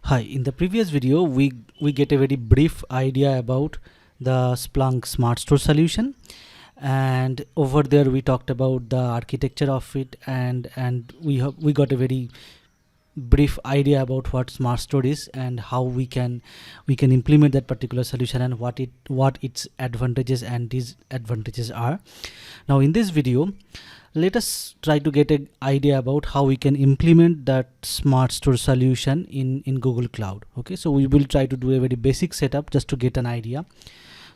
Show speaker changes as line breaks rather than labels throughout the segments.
Hi, in the previous video, we get a very brief idea about the Splunk SmartStore solution, and over there we talked about the architecture of it, and we got a very brief idea about what SmartStore is and how we can implement that particular solution and what its advantages and disadvantages are. Now in this video, let us try to get an idea about how we can implement that SmartStore solution in Google Cloud. Okay, so we will try to do a very basic setup just to get an idea.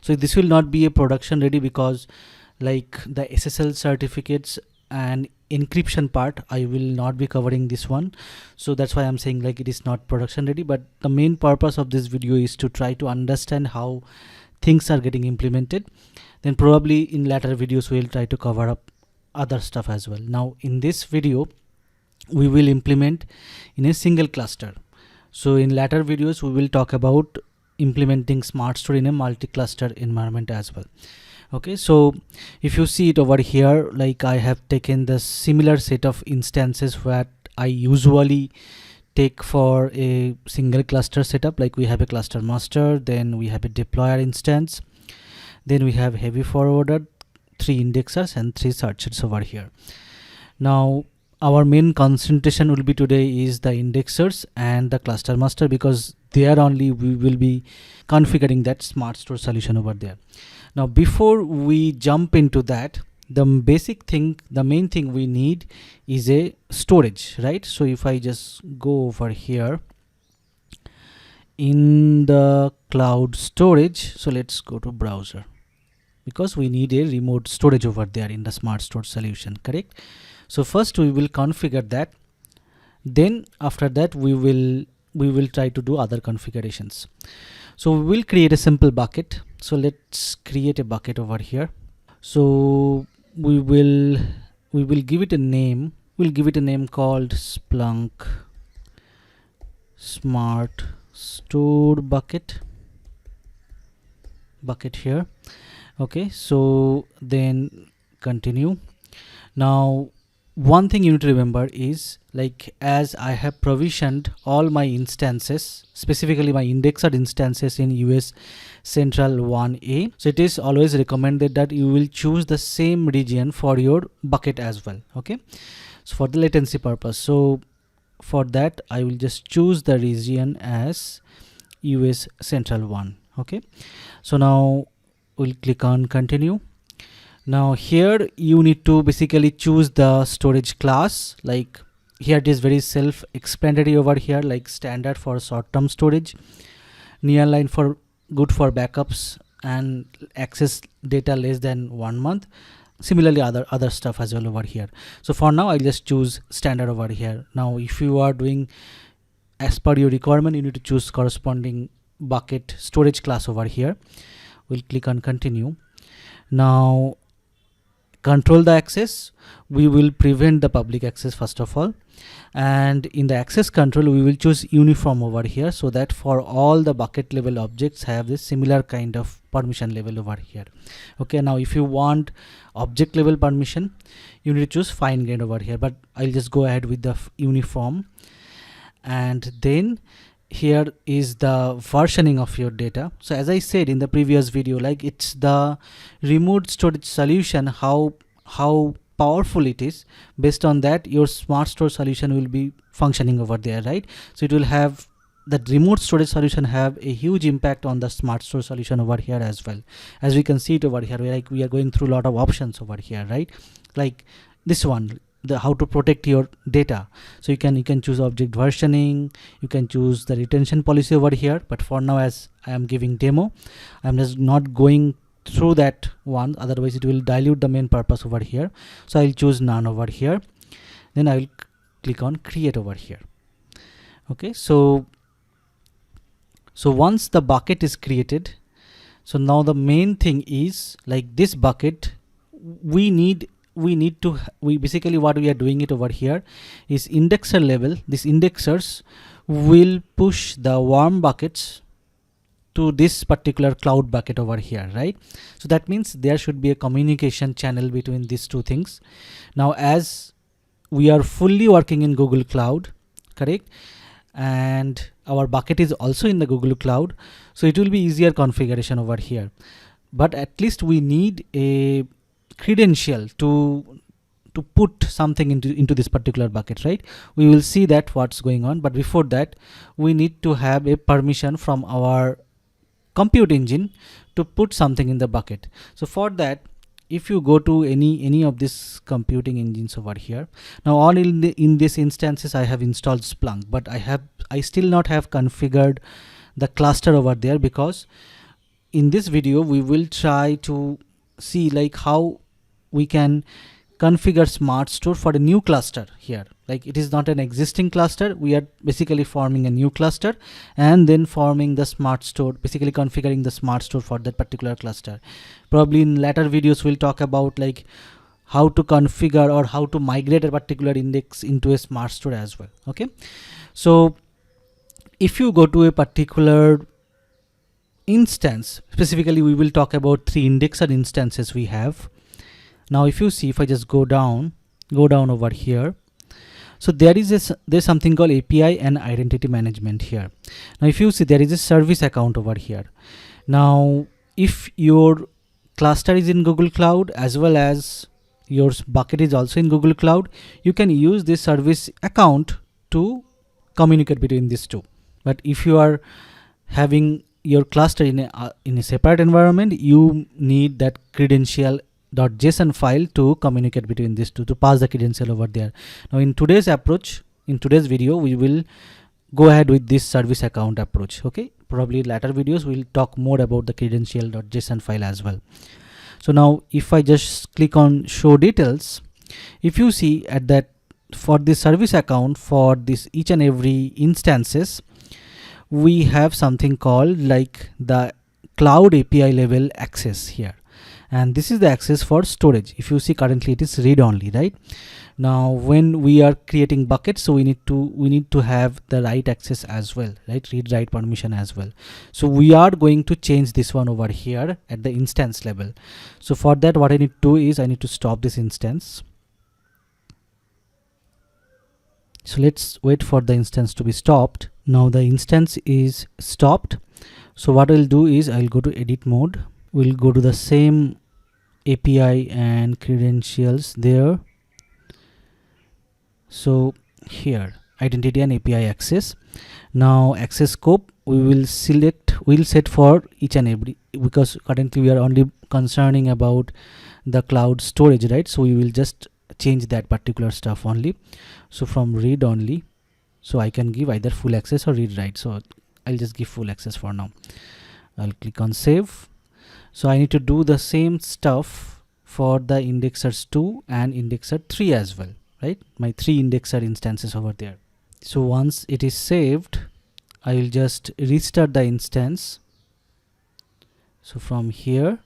So this will not be a production ready because like the SSL certificates and encryption part, I will not be covering this one. So that's why I'm saying like it is not production ready, but the main purpose of this video is to try to understand how things are getting implemented. Then probably in later videos we'll try to cover up other stuff as well. Now in this video we will implement in a single cluster. So in later videos we will talk about implementing SmartStore in a multi-cluster environment as well. Okay, so if you see it over here, like I have taken the similar set of instances that I usually take for a single cluster setup. Like we have a cluster master, then we have a deployer instance, then we have heavy forwarder, 3 indexers and 3 searchers over here. Now our main concentration will be today is the indexers and the cluster master, because there only we will be configuring that SmartStore solution over there. Now before we jump into that, the main thing we need is a storage, right? So if I just go over here in the cloud storage, so let's go to browser, because we need a remote storage over there in the SmartStore solution, correct? So first we will configure that, then after that we will try to do other configurations. So we will create a simple bucket. So let's create a bucket over here. So we will give it a name. We'll give it a name called Splunk SmartStore bucket here. Okay, so then continue. Now one thing you need to remember is, like, as I have provisioned all my instances, specifically my indexed instances in US Central 1A, so it is always recommended that you will choose the same region for your bucket as well. Okay, so for the latency purpose, so for that I will just choose the region as US Central 1. Okay, so now we'll click on continue. Now here you need to basically choose the storage class. Like here it is very self-explanatory over here, like standard for short-term storage, nearline for good for backups, and access data less than 1 month. Similarly other stuff as well over here. So for now I'll just choose standard over here. Now if you are doing as per your requirement, you need to choose corresponding bucket storage class over here. We'll click on continue. Now control the access. We will prevent the public access first of all, and in the access control we will choose uniform over here, so that for all the bucket level objects have this similar kind of permission level over here. Okay, now if you want object level permission, you need to choose fine grained over here, but I'll just go ahead with the uniform. And then here is the versioning of your data. So as I said in the previous video, like it's the remote storage solution, how powerful it is. Based on that, your SmartStore solution will be functioning over there, right? So it will have that remote storage solution have a huge impact on the SmartStore solution over here as well. As we can see it over here, we are going through a lot of options over here, right? Like this one, the how to protect your data. So you can choose object versioning, you can choose the retention policy over here, but for now, as I am giving demo, I'm just not going through that one, otherwise it will dilute the main purpose over here. So I'll choose none over here, then I will click on create over here. Okay, so once the bucket is created, so now the main thing is, like this bucket, we basically what we are doing it over here is indexer level. These indexers will push the warm buckets to this particular cloud bucket over here, right? So that means there should be a communication channel between these two things. Now as we are fully working in Google Cloud, correct, and our bucket is also in the Google Cloud, so it will be easier configuration over here. But at least we need a credential to put something into this particular bucket, right? We will see that what's going on, but before that we need to have a permission from our compute engine to put something in the bucket. So for that, if you go to any of these computing engines over here, now all in this instances I have installed Splunk, but I still not have configured the cluster over there, because in this video we will try to see like how we can configure SmartStore for a new cluster here. Like it is not an existing cluster, we are basically forming a new cluster and then forming the SmartStore, basically configuring the SmartStore for that particular cluster. Probably in later videos we'll talk about like how to configure or how to migrate a particular index into a SmartStore as well. Okay, so if you go to a particular instance, specifically we will talk about 3 indexer instances we have. Now if you see, if I just go down over here, so there's something called API and identity management here. Now if you see, there is a service account over here. Now if your cluster is in Google Cloud as well as your bucket is also in Google Cloud, you can use this service account to communicate between these two. But if you are having your cluster in a separate environment, you need that credential.json file to communicate between these two, to pass the credential over there. Now in today's approach, in today's video, we will go ahead with this service account approach. Okay, probably later videos we'll talk more about the credential.json file as well. So now if I just click on show details, if you see at that, for this service account, for this each and every instances, we have something called like the cloud API level access here, and this is the access for storage. If you see, currently it is read only, right? Now when we are creating buckets, so we need to have the write access as well, right? Read write permission as well. So we are going to change this one over here at the instance level. So for that, what I need to do is I need to stop this instance. So let's wait for the instance to be stopped. Now the instance is stopped. So what I'll do is I'll go to edit mode. We'll go to the same API and credentials there. So here, identity and API access. Now access scope, we'll set for each and every, because currently we are only concerning about the cloud storage, right? So we will just change that particular stuff only. So from read only, so I can give either full access or read write. So I'll just give full access for now. I'll click on save. So I need to do the same stuff for the indexers 2 and indexer 3 as well, right? My 3 indexer instances over there. So once it is saved, I will just restart the instance. So from here,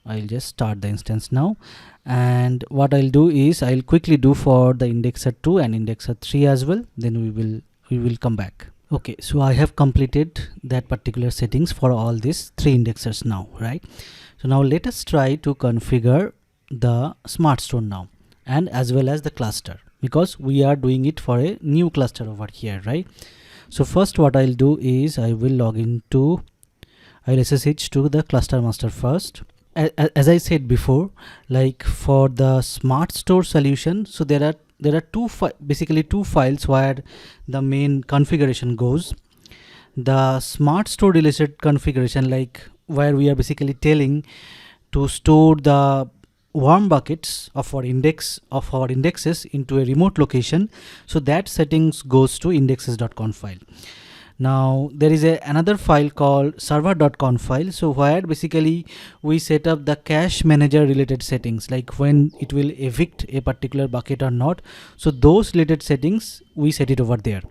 I'll just start the instance now, and what I'll do is I'll quickly do for the indexer 2 and indexer 3 as well, then we will come back. Okay, so I have completed that particular settings for all these 3 indexers now, right? So now let us try to configure the SmartStore now, and as well as the cluster, because we are doing it for a new cluster over here, right? So first what I'll do is I will log into, I'll SSH to the cluster master first. As I said before, like for the SmartStore solution, so there are basically two files where the main configuration goes. The SmartStore related configuration, like where we are basically telling to store the warm buckets of our indexes into a remote location, so that settings goes to indexes.conf file. Now there is another file called server.conf file, so where basically we set up the cache manager related settings, like when it will evict a particular bucket or not. So those related settings we set it over there.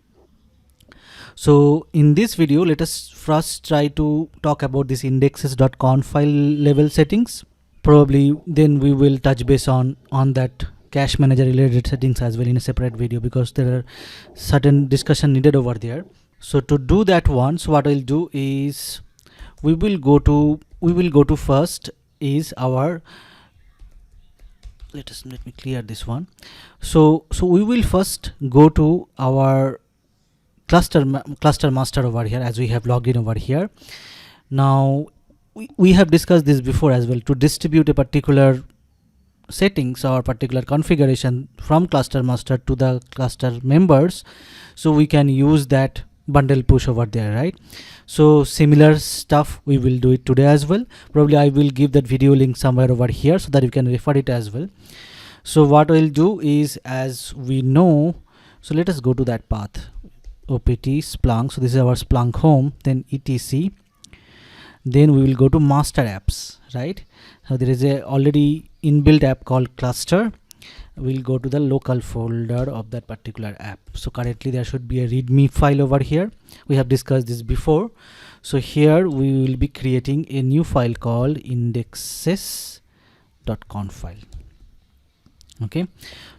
So in this video, let us first try to talk about this indexes.conf file level settings. Probably then we will touch base on that cache manager related settings as well in a separate video, because there are certain discussion needed over there. So to do that one, so what I'll do is we will go to first is our, let me clear this one. So we will first go to our cluster master over here, as we have logged in over here. Now we have discussed this before as well. To distribute a particular settings or particular configuration from cluster master to the cluster members, so we can use that bundle push over there, right? So similar stuff we will do it today as well. Probably I will give that video link somewhere over here so that you can refer it as well. So what we'll do is, as we know, so let us go to that path, opt Splunk. So this is our Splunk home, then etc, then we will go to master apps, right? So there is a already inbuilt app called cluster. We'll go to the local folder of that particular app. So currently there should be a readme file over here. We have discussed this before. So here we will be creating a new file called indexes.conf file. Okay,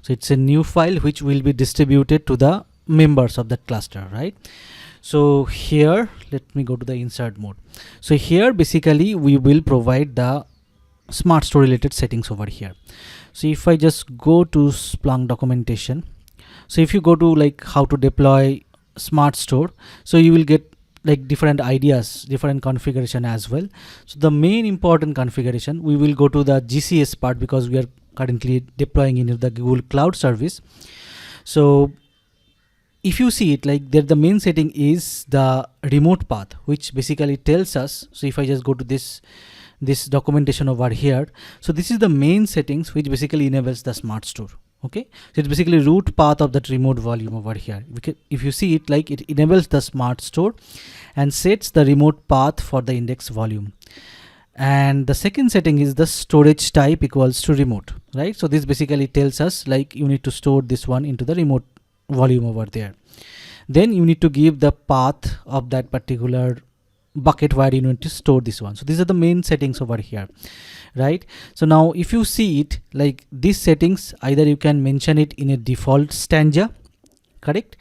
so it's a new file which will be distributed to the members of that cluster, right? So here, let me go to the insert mode. So here basically we will provide the SmartStore related settings over here. So if I just go to Splunk documentation, so if you go to like how to deploy SmartStore, so you will get like different ideas, different configuration as well. So the main important configuration, we will go to the GCS part because we are currently deploying into the Google Cloud Service. So if you see it, like there, the main setting is the remote path, which basically tells us. So if I just go to this documentation over here, so this is the main settings which basically enables the SmartStore. Okay, so it's basically root path of that remote volume over here. If you see it, like it enables the SmartStore and sets the remote path for the index volume. And the second setting is the storage type equals to remote, right? So this basically tells us like you need to store this one into the remote volume over there. Then you need to give the path of that particular bucket where you need to store this one. So these are the main settings over here, right? So now if you see it, like these settings, either you can mention it in a default stanza, correct,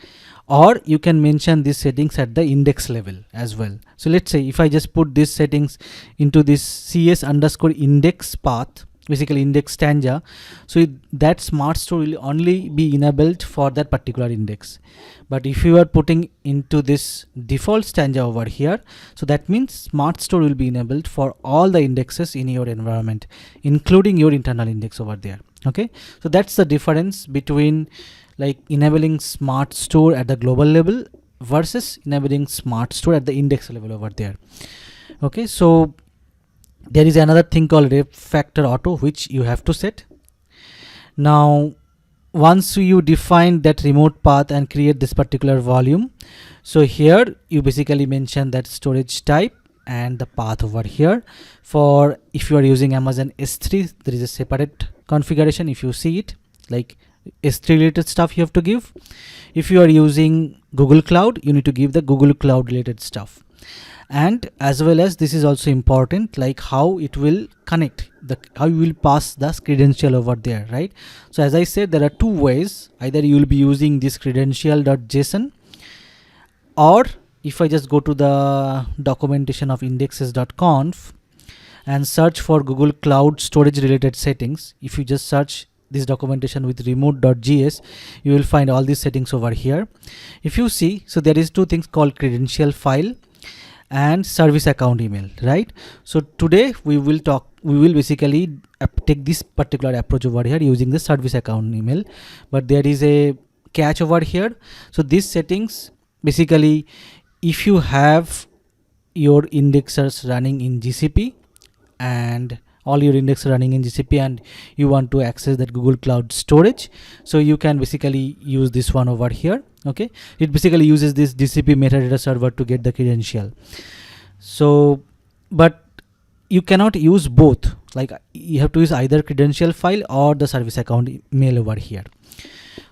or you can mention these settings at the index level as well. So let's say if I just put these settings into this cs_index path, basically index stanza, so that SmartStore will only be enabled for that particular index. But if you are putting into this default stanza over here, so that means SmartStore will be enabled for all the indexes in your environment, including your internal index over there. Okay, so that's the difference between like enabling SmartStore at the global level versus enabling SmartStore at the index level over there. Okay, so there is another thing called ref factor auto which you have to set. Now once you define that remote path and create this particular volume, so here you basically mention that storage type and the path over here. For if you are using Amazon S3, there is a separate configuration. If you see it, like S3 related stuff you have to give. If you are using Google Cloud, you need to give the Google Cloud related stuff. And as well as this is also important, like how it will connect, how you will pass the credential over there, right? So as I said, there are two ways. Either you will be using this credential.json, or if I just go to the documentation of indexes.conf and search for Google Cloud storage related settings, if you just search this documentation with remote.js, you will find all these settings over here. If you see, so there is two things called credential file and service account email, right? So today we will basically take this particular approach over here using the service account email, but there is a catch over here. So these settings basically, if you have your indexers running in GCP and all your indexes running in GCP and you want to access that Google Cloud storage, so you can basically use this one over here. Okay, it basically uses this GCP metadata server to get the credential. So but you cannot use both, like you have to use either credential file or the service account email over here.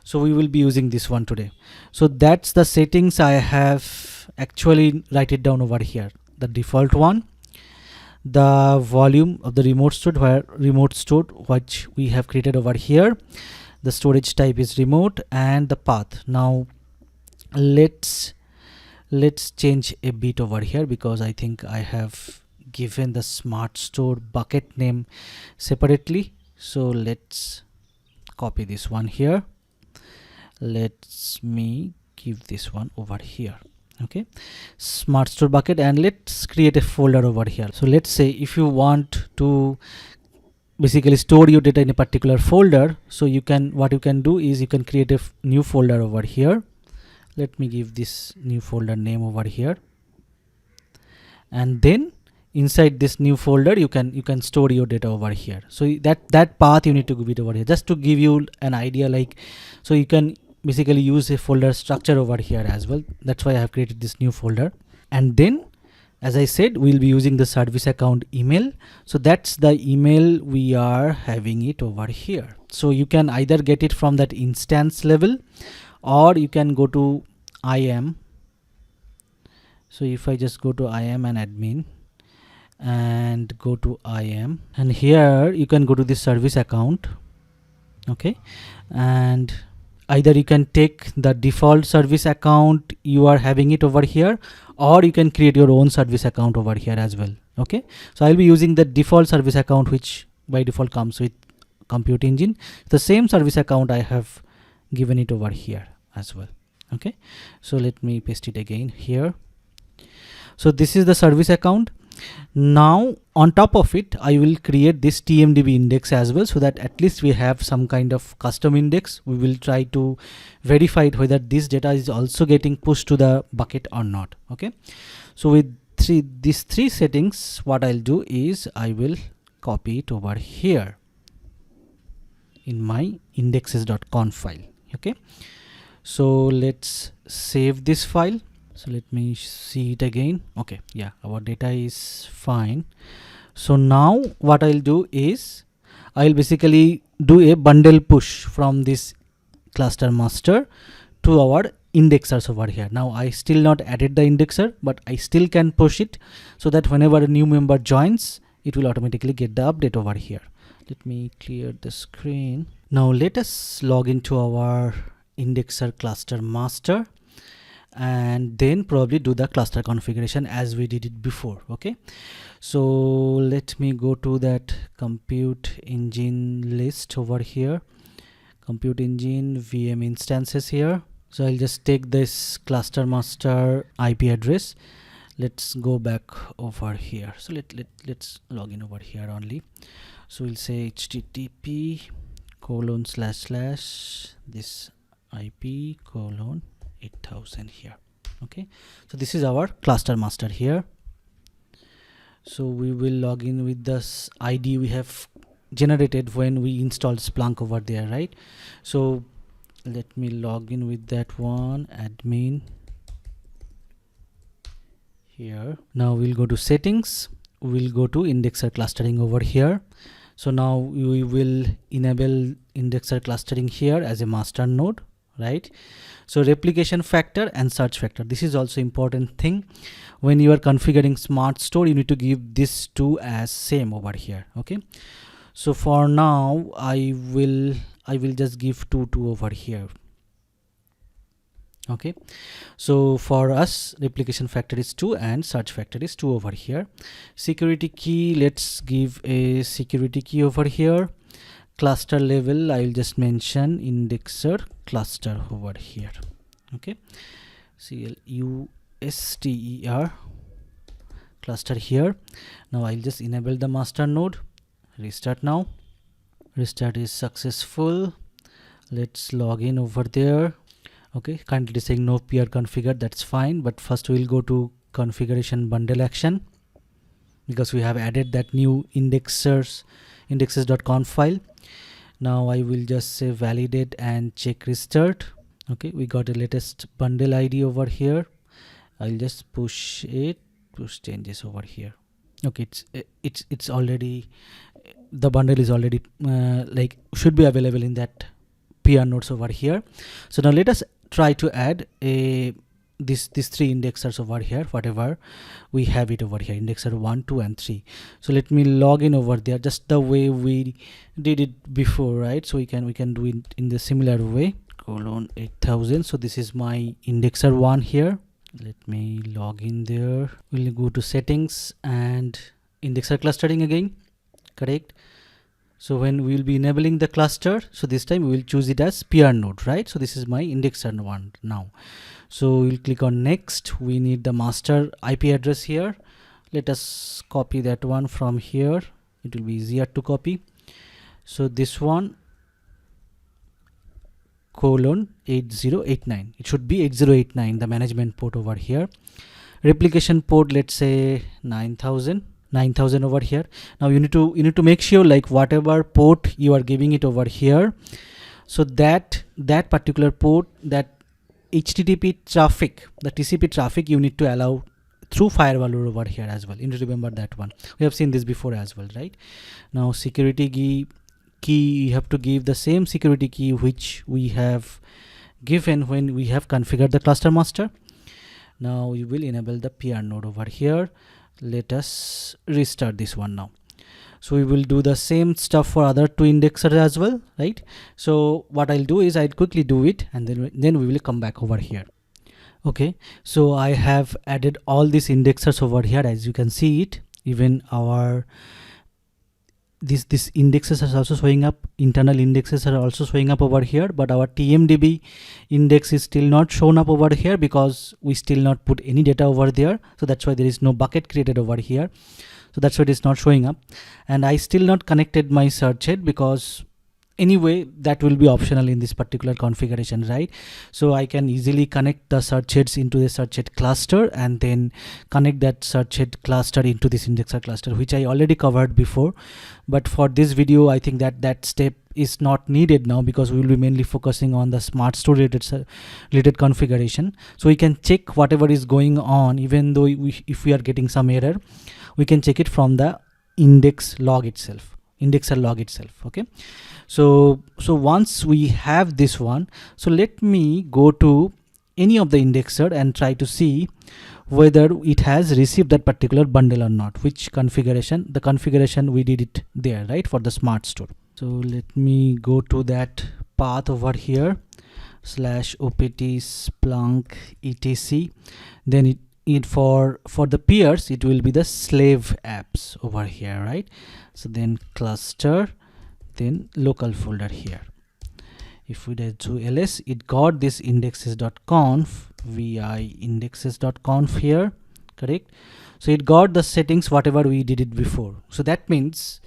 So we will be using this one today. So that's the settings I have actually write it down over here. The default one, the volume of the remote store which we have created over here, the storage type is remote, and the path. Now let's change a bit over here because I think I have given the SmartStore bucket name separately. So let's copy this one here. Let me give this one over here. Okay, smart store bucket, and let's create a folder over here. So let's say if you want to basically store your data in a particular folder, so you can, what you can do is you can create a new folder over here. Let me give this new folder name over here, and then inside this new folder you can store your data over here. So that path you need to give it over here, just to give you an idea, like, so you can basically use a folder structure over here as well. That's why I have created this new folder. And then, as I said, we'll be using the service account email. So that's the email we are having it over here. So you can either get it from that instance level, or you can go to IAM. So if I just go to IAM and admin and go to IAM, and here you can go to this service account. Okay, and either you can take the default service account you are having it over here, or you can create your own service account over here as well. Okay, so I'll be using the default service account, which by default comes with Compute Engine. The same service account I have given it over here as well. Okay, so let me paste it again here. So this is the service account. Now on top of it I will create this TMDB index as well, so that at least we have some kind of custom index. We will try to verify it whether this data is also getting pushed to the bucket or not. Okay, so with these three settings, what I'll do is I will copy it over here in my indexes.conf file. Okay, so let's save this file. So let me see it again. Okay, yeah, our data is fine. So now what I'll do is I'll basically do a bundle push from this cluster master to our indexers over here. Now I still not added the indexer, but I still can push it, so that whenever a new member joins, it will automatically get the update over here. Let me clear the screen. Now let us log into our indexer cluster master, and then probably do the cluster configuration as we did it before. Okay, so let me go to that compute engine list over here, compute engine VM instances here. So I'll just take this cluster master IP address. Let's go back over here. So let's log in over here only. So we'll say http:// this IP : 8000 here. Okay, so this is our cluster master here. So we will log in with this ID we have generated when we installed Splunk over there, right? So let me log in with that one, admin here. Now we'll go to settings, we'll go to indexer clustering over here. So now we will enable indexer clustering here as a master node, right? So replication factor and search factor, this is also important thing. When you are configuring SmartStore, you need to give this two as same over here. Okay, so for now I will just give two over here. Okay, so for us replication factor is 2 and search factor is 2 over here. Security key, let's give a security key over here. Cluster level, I will just mention indexer cluster over here. Okay, CLUSTER cluster here. Now I'll just enable the master node. Restart now. Restart is successful. Let's log in over there. Okay, currently saying no PR configured, that's fine, but first we'll go to configuration bundle action, because we have added that new indexes.conf file. Now I will just say validate and check restart. Okay, we got a latest bundle ID over here. I'll just push it, push changes over here. Okay, it's already, the bundle is already like should be available in that PR nodes over here. So now let us try to add these three indexers over here, whatever we have it over here, indexer 1, 2 and 3. So let me log in over there just the way we did it before, right? So we can do it in the similar way, :8000. So this is my indexer 1 here. Let me log in there. We'll go to settings and indexer clustering again, correct. So when we will be enabling the cluster, so this time we will choose it as peer node, right? So this is my indexer one now. So we'll click on next. We need the master IP address here. Let us copy that one from here. It will be easier to copy. So this one colon 8089. It should be 8089, the management port over here. Replication port, let's say 9000 over here. Now you need to make sure, like, whatever port you are giving it over here, so that particular port, that HTTP traffic, the TCP traffic, you need to allow through firewall over here as well. You need to remember that one. We have seen this before as well, right? Now security key, you have to give the same security key which we have given when we have configured the cluster master. Now you will enable the peer node over here. Let us restart this one now. So we will do the same stuff for other two indexers as well, right? So what I'll do is I'll quickly do it, and then we will come back over here. Okay, so I have added all these indexers over here. As you can see it, even our this indexes are also showing up, internal indexes are also showing up over here, but our TMDB index is still not shown up over here because we still not put any data over there. So that's why there is no bucket created over here. So that's why it is not showing up. And I still not connected my search head because anyway that will be optional in this particular configuration, right? So I can easily connect the search heads into the search head cluster and then connect that search head cluster into this indexer cluster, which I already covered before. But for this video, I think that step is not needed now because we will be mainly focusing on the SmartStore related configuration. So we can check whatever is going on, even though if we are getting some error, we can check it from the indexer log itself. Okay, so once we have this one, so let me go to any of the indexer and try to see whether it has received that particular bundle or not, which configuration, the configuration we did it there, right, for the SmartStore. So let me go to that path over here, /opt splunk etc. Then it for the peers, it will be the slave apps over here, right? So then cluster, then local folder here. If we do ls, it got this indexes.conf, vi indexes.conf here, correct? So it got the settings whatever we did it before. So that means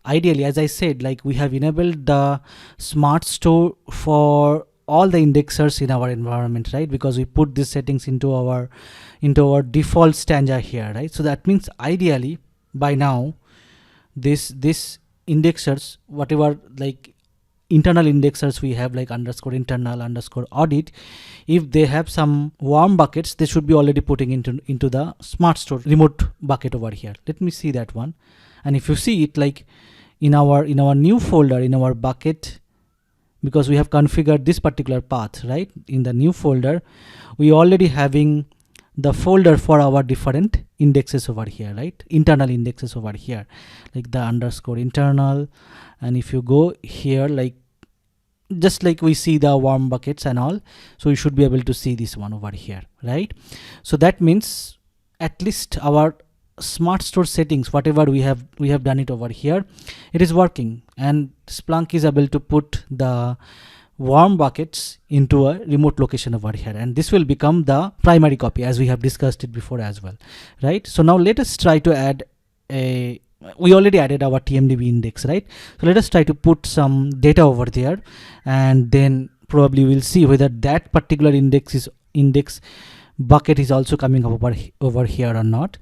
ideally, as I said, like, we have enabled the SmartStore for all the indexers in our environment, right? Because we put these settings into our default stanza here, right? So that means ideally by now this indexers, whatever like internal indexers we have, like _internal _audit, if they have some warm buckets, they should be already putting into the SmartStore remote bucket over here. Let me see that one. And if you see it, like in our new folder, in our bucket, because we have configured this particular path, right? In the new folder, we already having the folder for our different indexes over here, right? Internal indexes over here, like the _internal. And if you go here, like just like we see the warm buckets and all, so you should be able to see this one over here, right? So that means at least our SmartStore settings, whatever we have done it over here, it is working, and Splunk is able to put the warm buckets into a remote location over here, and this will become the primary copy as we have discussed it before as well, right? So now let us try to add we already added our TMDB index, right? So let us try to put some data over there, and then probably we'll see whether that particular index bucket is also coming up over here or not.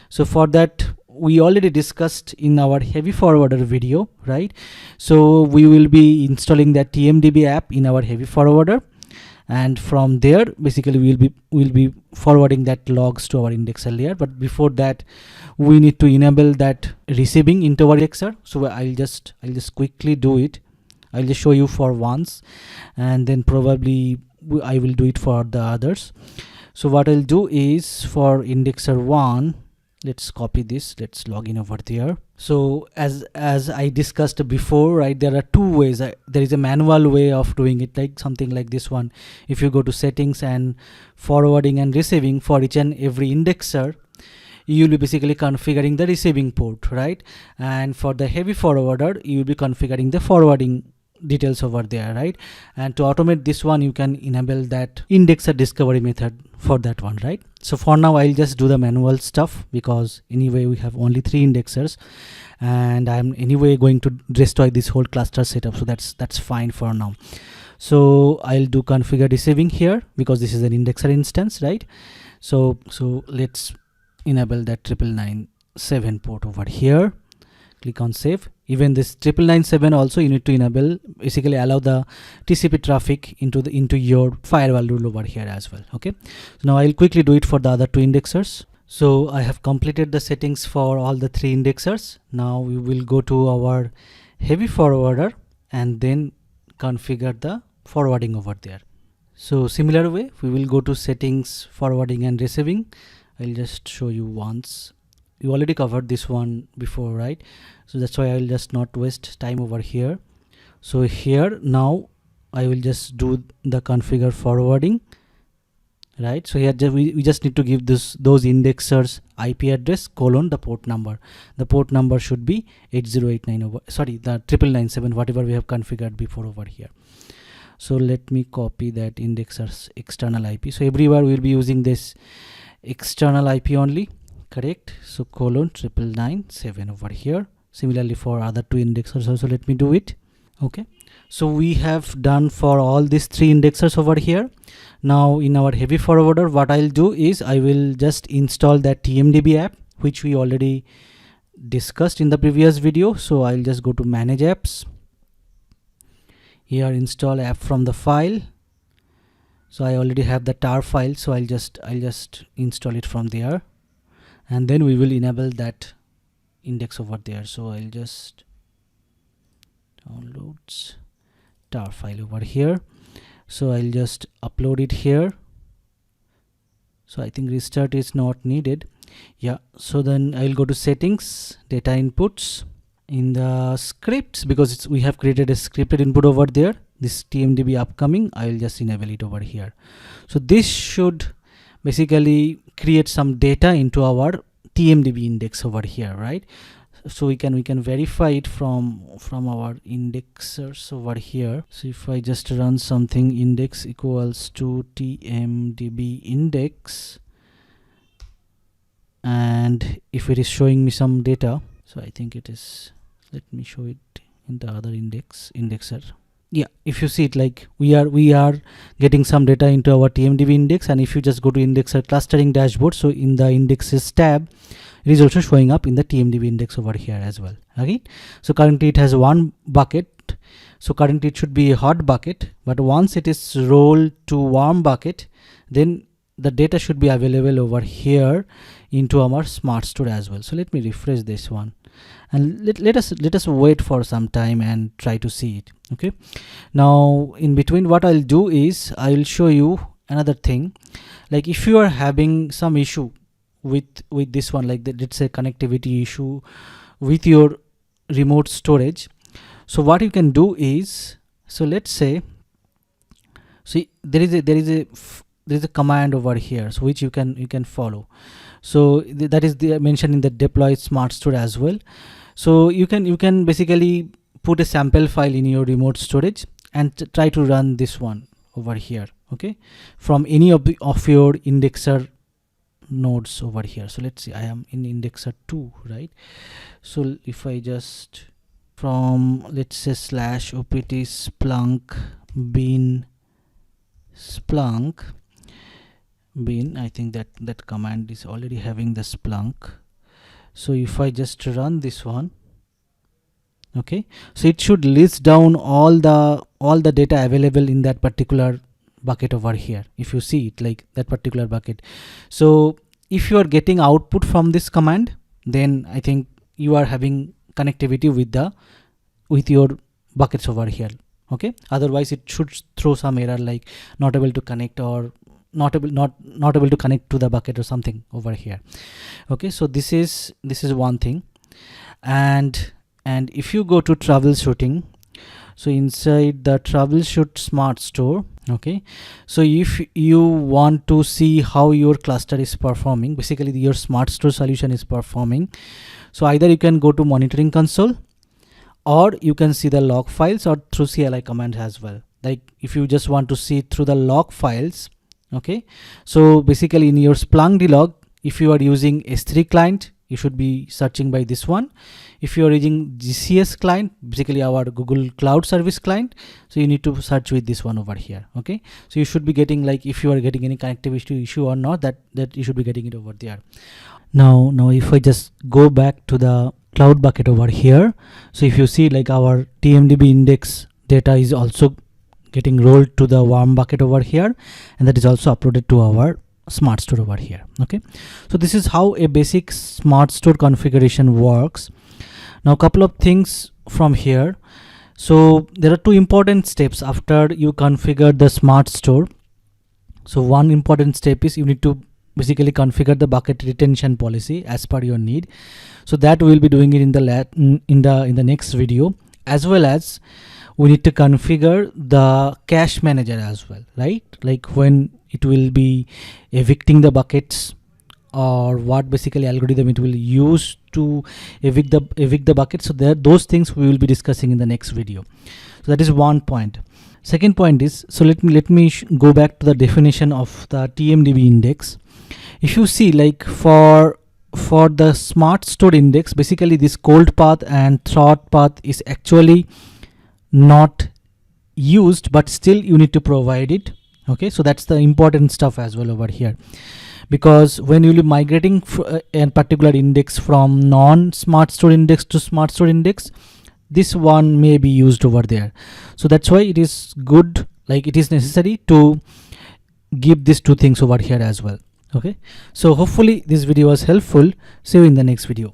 So for that, we already discussed in our heavy forwarder video, right? So we will be installing that TMDB app in our heavy forwarder, and from there basically we'll be forwarding that logs to our indexer layer. But before that, we need to enable that receiving into our indexer. So I'll just quickly do it. I'll just show you for once, and then probably I will do it for the others. So what I'll do is for indexer 1, let's copy this, let's log in over there. So as I discussed before, right, there are two ways. There is a manual way of doing it, like something like this one. If you go to settings and forwarding and receiving for each and every indexer, you will be basically configuring the receiving port, right? And for the heavy forwarder, you will be configuring the forwarding details over there, right? And to automate this one, you can enable that indexer discovery method for that one, right? So for now, I'll just do the manual stuff, because anyway we have only 3 indexers and I'm anyway going to destroy this whole cluster setup, so that's fine for now. So I'll do configure receiving here, because this is an indexer instance, right? So let's enable that 9997 port over here. Click on save. Even this 9997 also you need to enable, basically allow the TCP traffic into your firewall rule over here as well. Okay, so now I'll quickly do it for the other 2 indexers. So I have completed the settings for all the 3 indexers. Now we will go to our heavy forwarder and then configure the forwarding over there. So similar way, we will go to settings, forwarding and receiving. I'll just show you once. You already covered this one before, right? So that's why I'll just not waste time over here. So here now I will just do the configure forwarding, right? So here we just need to give those indexers IP address colon the port number. The port number should be 8089 over, sorry, the 9997, whatever we have configured before over here. So let me copy that indexer's external IP. So everywhere we'll be using this external IP only, correct? So colon 9997 over here. Similarly for other 2 indexers also, let me do it. Okay, so we have done for all these 3 indexers over here. Now in our heavy forwarder, what I'll do is I will just install that TMDB app, which we already discussed in the previous video. So I'll just go to manage apps. Here install app from the file. So I already have the tar file, so I'll just install it from there, and then we will enable that index over there. So I'll just downloads tar file over here. So I'll just upload it here. So I think restart is not needed. Yeah, so then I'll go to settings, data inputs. In the scripts, because we have created a scripted input over there, this TMDB upcoming, I will just enable it over here. So this should basically create some data into our TMDB index over here, right? So we can verify it from our indexers over here. So if I just run something, index equals to TMDB index, and if it is showing me some data, so I think it is, let me show it in the other indexer. Yeah, if you see it, like we are getting some data into our TMDB index, and if you just go to indexer clustering dashboard, so in the indexes tab, it is also showing up in the TMDB index over here as well. Okay, so currently it has 1 bucket. So currently it should be a hot bucket, but once it is rolled to warm bucket, then the data should be available over here into our SmartStore as well. So let me refresh this one, and let us wait for some time and try to see it. Okay, now in between, what I'll do is I will show you another thing. Like if you are having some issue with this one, like let's say connectivity issue with your remote storage, so what you can do is, so let's say, see there is a command over here, so which you can follow. So that is mentioned in the deploy SmartStore as well. So you can basically put a sample file in your remote storage and try to run this one over here, okay, from any of your indexer nodes over here. So let's see, I am in indexer 2, right? So if I just from, let's say, /opt splunk bin splunk bin, I think that command is already having the Splunk. So if I just run this one, okay, so it should list down all the data available in that particular bucket over here. If you see it, like that particular bucket. So if you are getting output from this command, then I think you are having connectivity with your buckets over here. Okay, otherwise it should throw some error like not able to connect, or not able to connect to the bucket or something over here. Okay, so this is one thing. And if you go to troubleshooting, so inside the troubleshoot SmartStore, Okay, so if you want to see how your cluster is performing, basically your smart store solution is performing, so either you can go to monitoring console, or you can see the log files, or through CLI commands as well. Like if you just want to see through the log files, okay, so basically in your Splunk log, if you are using S3 client, you should be searching by this one. If you are using GCS client, basically our Google Cloud Service client, so you need to search with this one over here. Okay, so you should be getting, like if you are getting any connectivity issue or not, that you should be getting it over there. Now if I just go back to the cloud bucket over here, so if you see, like our TMDB index data is also getting rolled to the warm bucket over here, and that is also uploaded to our smart store over here. Okay, so this is how a basic smart store configuration works. Now, couple of things from here. So there are two important steps after you configure the smart store. So one important step is you need to basically configure the bucket retention policy as per your need. So that we will be doing it in the next video, as well as we need to configure the cache manager as well, right? Like when it will be evicting the buckets, or what basically algorithm it will use to evict the bucket. So those things we will be discussing in the next video. So that is one point. Second point is, so let me go back to the definition of the TMDB index. If you see, like for the smart store index, basically this cold path and throat path is actually not used, but still you need to provide it. Okay, so that's the important stuff as well over here, because when you'll be migrating a particular index from non-smart store index to smart store index, this one may be used over there. So that's why it is good, like it is necessary to give these two things over here as well. Okay, so hopefully this video was helpful. See you in the next video.